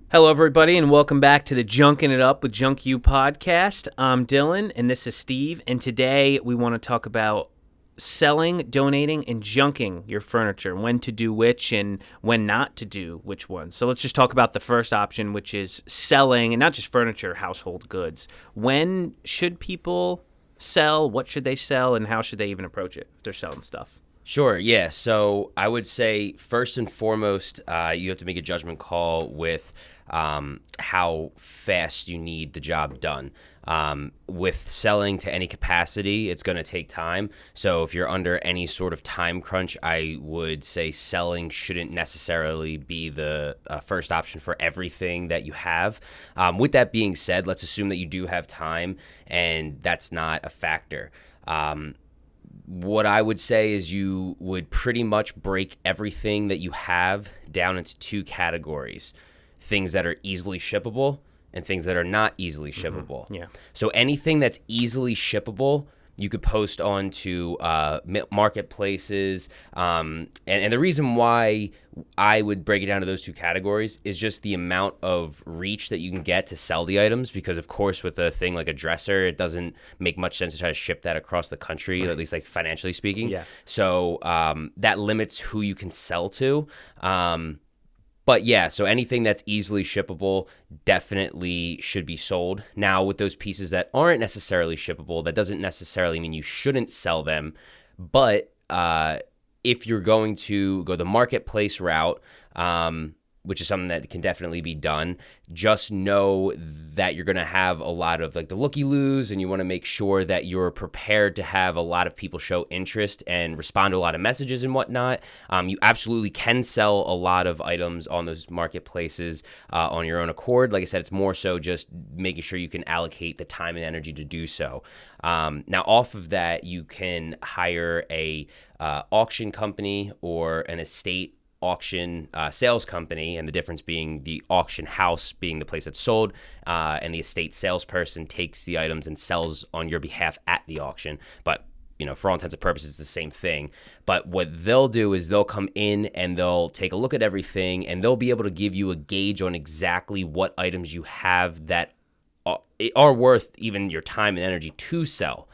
Hello, everybody, and welcome back to the Junkin' It Up with Junk You podcast. I'm Dylan, and this is Steve, and today we want to talk about selling, donating, and junking your furniture, when to do which and when not to do which one. So let's just talk about the first option, which is selling, and not just furniture, household goods. When should people sell? What should they sell? And how should they even approach it if they're selling stuff? Sure, yeah. So I would say first and foremost, you have to make a judgment call with how fast you need the job done. With selling to any capacity, it's going to take time. So if you're under any sort of time crunch, I would say selling shouldn't necessarily be the first option for everything that you have. With that being said, let's assume that you do have time and that's not a factor. What I would say is you would pretty much break everything that you have down into two categories: things that are easily shippable and things that are not easily shippable. Yeah. So anything that's easily shippable, you could post onto marketplaces. And the reason why I would break it down to those two categories is just the amount of reach that you can get to sell the items. Because, of course, with a thing like a dresser, it doesn't make much sense to try to ship that across the country, right, at least like financially speaking. Yeah. So that limits who you can sell to. But yeah, so anything that's easily shippable definitely should be sold. Now, with those pieces that aren't necessarily shippable, that doesn't necessarily mean you shouldn't sell them. But if you're going to go the marketplace route, which is something that can definitely be done, just know that you're going to have a lot of like the looky-loos, and you want to make sure that you're prepared to have a lot of people show interest and respond to a lot of messages and whatnot. You absolutely can sell a lot of items on those marketplaces on your own accord. Like I said, it's more so just making sure you can allocate the time and energy to do so. Now, off of that, you can hire a auction company or an estate auction sales company, and the difference being the auction house being the place that's sold, and the estate salesperson takes the items and sells on your behalf at the auction. But for all intents and purposes, it's the same thing. But what they'll do is they'll come in and they'll take a look at everything, and they'll be able to give you a gauge on exactly what items you have that are worth even your time and energy to sell.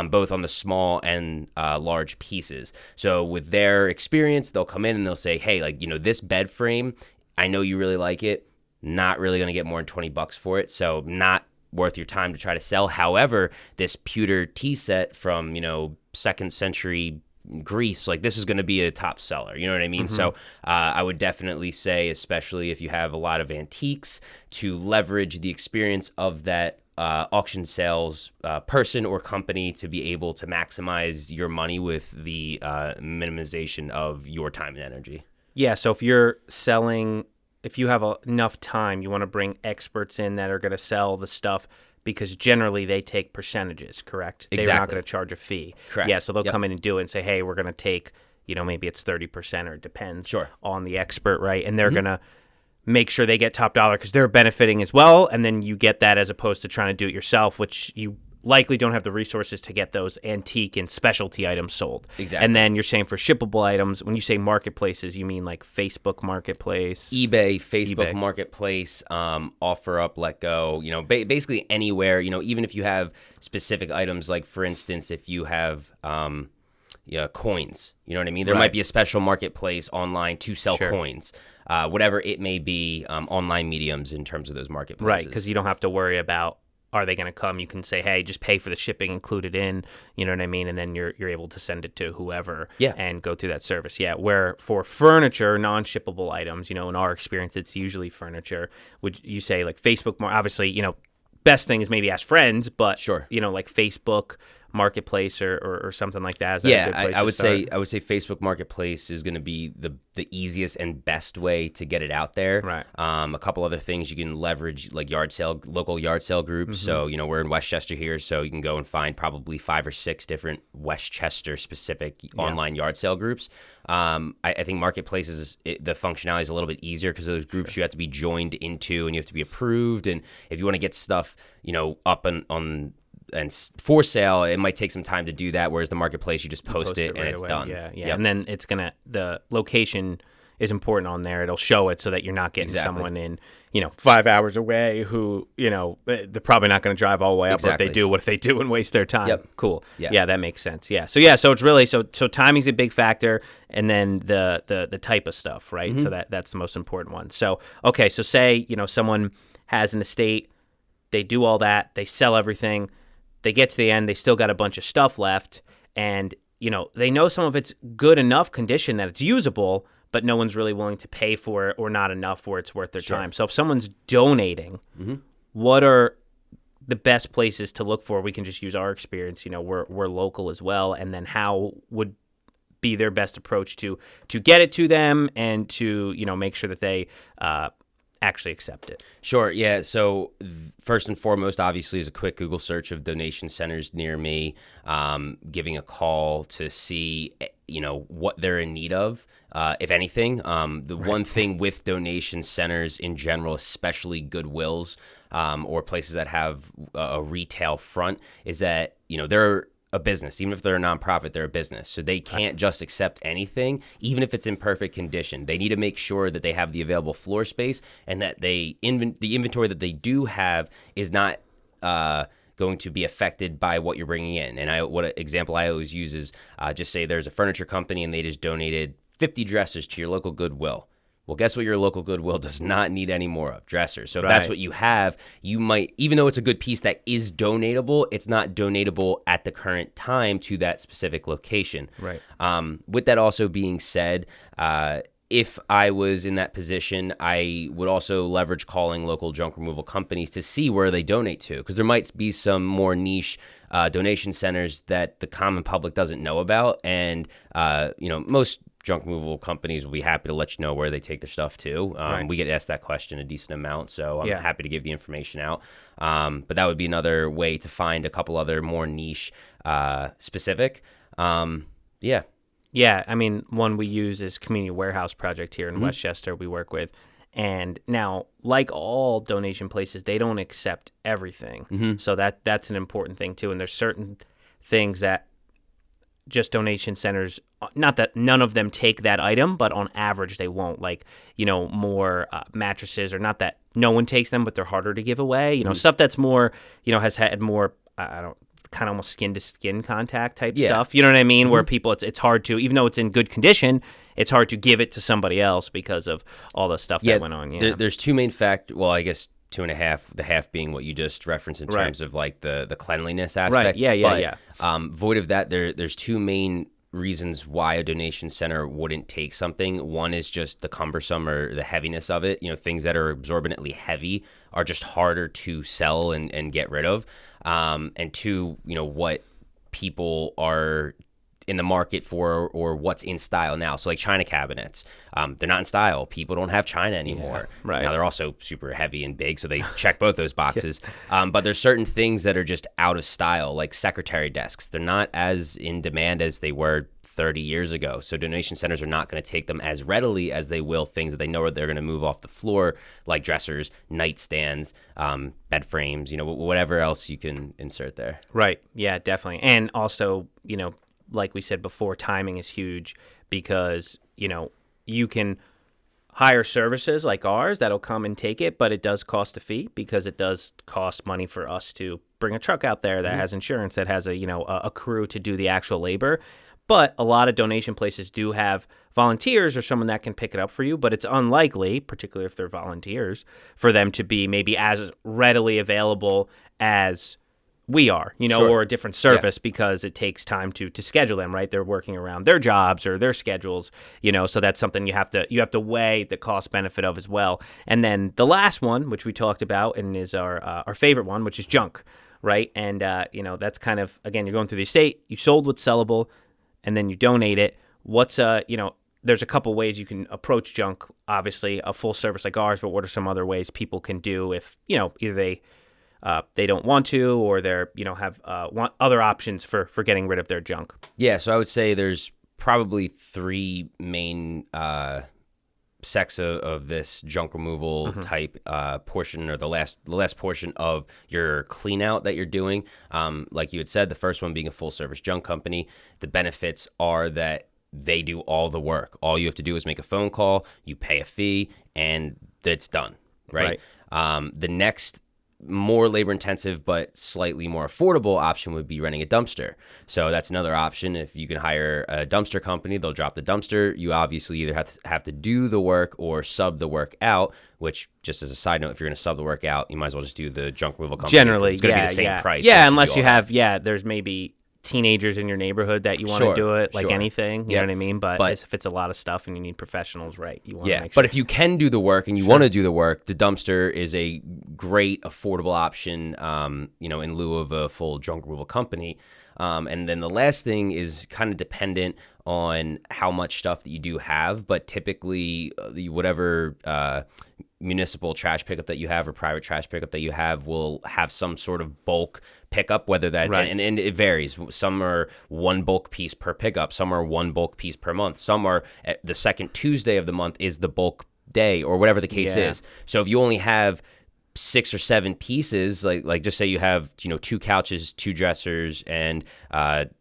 Both on the small and large pieces. So with their experience, they'll come in and they'll say, hey, this bed frame, I know you really like it. Not really going to get more than $20 for it. So not worth your time to try to sell. However, this pewter tea set from, 2nd century Greece, this is going to be a top seller. You know what I mean? Mm-hmm. So I would definitely say, especially if you have a lot of antiques, to leverage the experience of that auction sales person or company to be able to maximize your money with the minimization of your time and energy. Yeah, so if you're selling, if you have enough time, you want to bring experts in that are going to sell the stuff, because generally they take percentages, correct? Exactly. They're not going to charge a fee. Correct. Yeah, so they'll come in and do it and say, hey, we're going to take, maybe it's 30%, or it depends on the expert, right? And they're going to make sure they get top dollar because they're benefiting as well, and then you get that as opposed to trying to do it yourself, which you likely don't have the resources to get those antique and specialty items sold. Exactly. And then you're saying for shippable items, when you say marketplaces, you mean like Facebook Marketplace? eBay, Facebook Marketplace, OfferUp, LetGo, basically anywhere, even if you have specific items, like for instance, if you have coins, you know what I mean? There might be a special marketplace online to sell coins. Whatever it may be, online mediums in terms of those marketplaces. Right, because you don't have to worry about, are they going to come? You can say, hey, just pay for the shipping included in, you know what I mean? And then you're able to send it to whoever and go through that service. Yeah, where for furniture, non-shippable items, in our experience, it's usually furniture. Would you say like Facebook, obviously, best thing is maybe ask friends, but like Facebook Marketplace or something like that. Is that a good place I would to start? I would say Facebook Marketplace is going to be the easiest and best way to get it out there. Right. A couple other things you can leverage, like local yard sale groups. Mm-hmm. So we're in Westchester here, so you can go and find probably 5 or 6 different Westchester specific online yard sale groups. I think marketplaces, the functionality is a little bit easier because those groups you have to be joined into and you have to be approved. And if you want to get stuff, up on and for sale, it might take some time to do that. Whereas the marketplace, you just post it and right it's away. done. Yeah. And then it's the location is important on there. It'll show it so that you're not getting Exactly. someone in, 5 hours away who, they're probably not going to drive all the way up. Exactly. Or if they do, what if they do and waste their time? Yep. Cool. Yeah. Yeah, that makes sense. Yeah. So it's really, so timing's a big factor, and then the type of stuff, right? So that's the most important one. So, okay. So say, someone has an estate, they do all that, they sell everything, they get to the end, they still got a bunch of stuff left, and they know some of it's good enough condition that it's usable, but no one's really willing to pay for it, or not enough where it's worth their time. So if someone's donating, what are the best places to look for? We can just use our experience. We're local as well, and then how would be their best approach to get it to them and to make sure that they actually accept it. Sure. Yeah. So first and foremost, obviously, is a quick Google search of donation centers near me, giving a call to see, what they're in need of, if anything. One thing with donation centers in general, especially Goodwills or places that have a retail front, is that, they're a business. Even if they're a nonprofit, they're a business. So they can't just accept anything, even if it's in perfect condition. They need to make sure that they have the available floor space, and that the inventory that they do have is not going to be affected by what you're bringing in. And what example I always use is just say there's a furniture company and they just donated 50 dressers to your local Goodwill. Well, guess what? Your local Goodwill does not need any more of? Dressers. So if that's what you have, you might, even though it's a good piece that is donatable, it's not donatable at the current time to that specific location. Right. With that also being said, if I was in that position, I would also leverage calling local junk removal companies to see where they donate to, because there might be some more niche donation centers that the common public doesn't know about. And, most junk removal companies will be happy to let you know where they take their stuff to. We get asked that question a decent amount, so I'm happy to give the information out. But that would be another way to find a couple other more niche specific. Yeah, I mean, one we use is Community Warehouse Project here in Westchester we work with. And now, like all donation places, they don't accept everything. So that's an important thing, too. And there's certain things that just donation centers, not that none of them take that item, but on average they won't. Like, more mattresses, or not that no one takes them, but they're harder to give away. Stuff that's more, has had more, kind of almost skin to skin contact type stuff. You know what I mean? Where people, it's hard to, even though it's in good condition, it's hard to give it to somebody else because of all the stuff that went on. There's two main factors. Well, I guess 2.5, the half being what you just referenced in terms of like the cleanliness aspect. Right. Void of that, there's two main reasons why a donation center wouldn't take something. One is just the cumbersome or the heaviness of it. Things that are exorbitantly heavy are just harder to sell and get rid of. And two, what people are in the market for, or what's in style now. So like china cabinets, they're not in style. People don't have china anymore. Right. Now they're also super heavy and big, so they check both those boxes. But there's certain things that are just out of style, like secretary desks. They're not as in demand as they were 30 years ago. So donation centers are not going to take them as readily as they will things that they know they're going to move off the floor, like dressers, nightstands, bed frames, whatever else you can insert there. Right. Yeah, definitely. And also, like we said before, timing is huge, because, you can hire services like ours that'll come and take it, but it does cost a fee, because it does cost money for us to bring a truck out there that has insurance, that has a crew to do the actual labor. But a lot of donation places do have volunteers or someone that can pick it up for you, but it's unlikely, particularly if they're volunteers, for them to be maybe as readily available as we are, or a different service, because it takes time to schedule them, right? They're working around their jobs or their schedules, so that's something you have to weigh the cost benefit of as well. And then the last one, which we talked about and is our favorite one, which is junk, right? And, that's kind of, again, you're going through the estate, you sold what's sellable, and then you donate it. What's, there's a couple ways you can approach junk, obviously, a full service like ours, but what are some other ways people can do if, either they don't want to, or they're, have want other options for getting rid of their junk? Yeah, so I would say there's probably three main sects of this junk removal type portion, or the last portion of your clean out that you're doing. Like you had said, the first one being a full service junk company. The benefits are that they do all the work. All you have to do is make a phone call, you pay a fee, and it's done, right? The next more labor intensive but slightly more affordable option would be renting a dumpster. So that's another option. If you can hire a dumpster company, they'll drop the dumpster. You obviously either have to do the work or sub the work out, which, just as a side note, if you're going to sub the work out, you might as well just do the junk removal company. Generally, it's going to be the same price. Yeah, unless you have, there's maybe teenagers in your neighborhood that you want to do it, like anything, you know what I mean? But if it's a lot of stuff and you need professionals, right, you want to make sure. But if you can do the work and you want to do the work, the dumpster is a great, affordable option, in lieu of a full junk removal company. And then the last thing is kind of dependent on how much stuff that you do have, but typically whatever municipal trash pickup that you have or private trash pickup that you have will have some sort of bulk pickup, whether that and it varies. Some are one bulk piece per pickup, some are one bulk piece per month, some are the second Tuesday of the month is the bulk day, or whatever the case is. So if you only have 6 or 7 pieces, like just say you have 2 couches, 2 dressers, and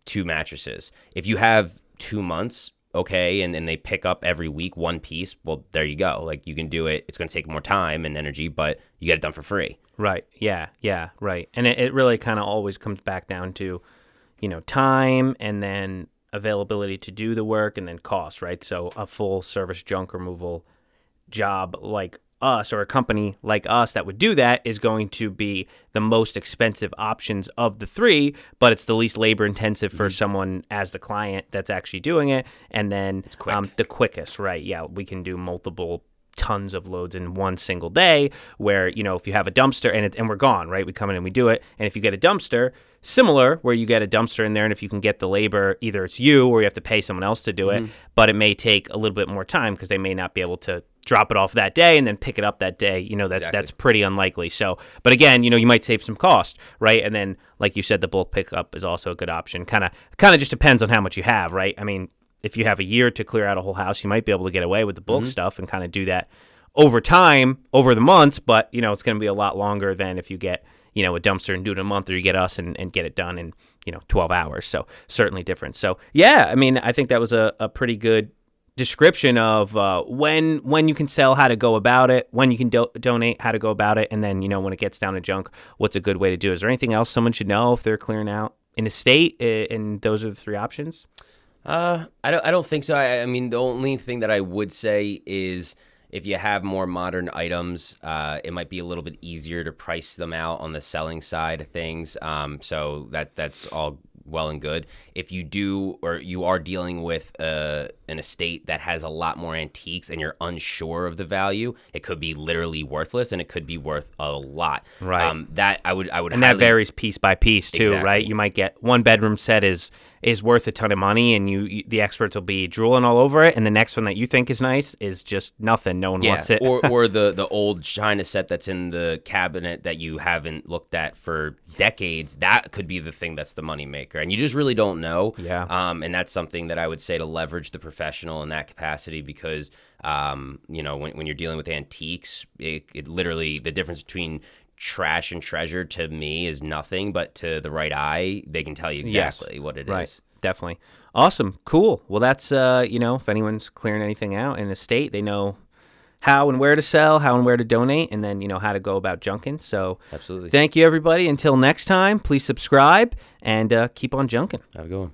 2 mattresses. If you have 2 months, okay, and they pick up every week 1 piece, well, there you go. Like, you can do it. It's going to take more time and energy, but you get it done for free. Right. Yeah. Right. And it really kind of always comes back down to, time, and then availability to do the work, and then cost, right? So a full service junk removal job like us, or a company like us that would do that, is going to be the most expensive options of the 3, but it's the least labor intensive for someone as the client that's actually doing it. And then it's quick. The quickest, right? Yeah, we can do multiple tons of loads in one single day, where, if you have a dumpster and we're gone, right? We come in and we do it. And if you get a dumpster, similar, where you get a dumpster in there, and if you can get the labor, either it's you or you have to pay someone else to do it, but it may take a little bit more time because they may not be able to drop it off that day and then pick it up that day. That's pretty unlikely. So, but again, you might save some cost, right? And then, like you said, the bulk pickup is also a good option. Kind of just depends on how much you have, right? I mean, if you have a year to clear out a whole house, you might be able to get away with the bulk stuff and kind of do that over time, over the months, but, it's going to be a lot longer than if you get, a dumpster and do it in a month, or you get us and get it done in, 12 hours. So certainly different. So, yeah, I mean, I think that was a pretty good description of when you can sell, how to go about it, when you can donate, how to go about it, and then, when it gets down to junk, what's a good way to do it. Is there anything else someone should know if they're clearing out in a state, and those are the 3 options? I don't think so. I mean, the only thing that I would say is, if you have more modern items, it might be a little bit easier to price them out on the selling side of things. So that's all well and good. If you do, or you are dealing with an estate that has a lot more antiques and you're unsure of the value, it could be literally worthless, and it could be worth a lot. Right. That I would, and that varies piece by piece too, Exactly. right? You might get 1 bedroom set is worth a ton of money, and the experts will be drooling all over it, and the next one that you think is nice is just nothing. No one wants it. or the old China set that's in the cabinet that you haven't looked at for decades. That could be the thing that's the moneymaker, and you just really don't know. Yeah. And that's something that I would say to leverage the professional in that capacity, because when you're dealing with antiques, it literally, the difference between trash and treasure to me is nothing, but to the right eye, they can tell you exactly what it is. Definitely. Awesome. Cool. Well, that's, if anyone's clearing anything out in a state, they know how and where to sell, how and where to donate, and then, how to go about junking. So absolutely. Thank you, everybody. Until next time, please subscribe and keep on junking. Have a good one.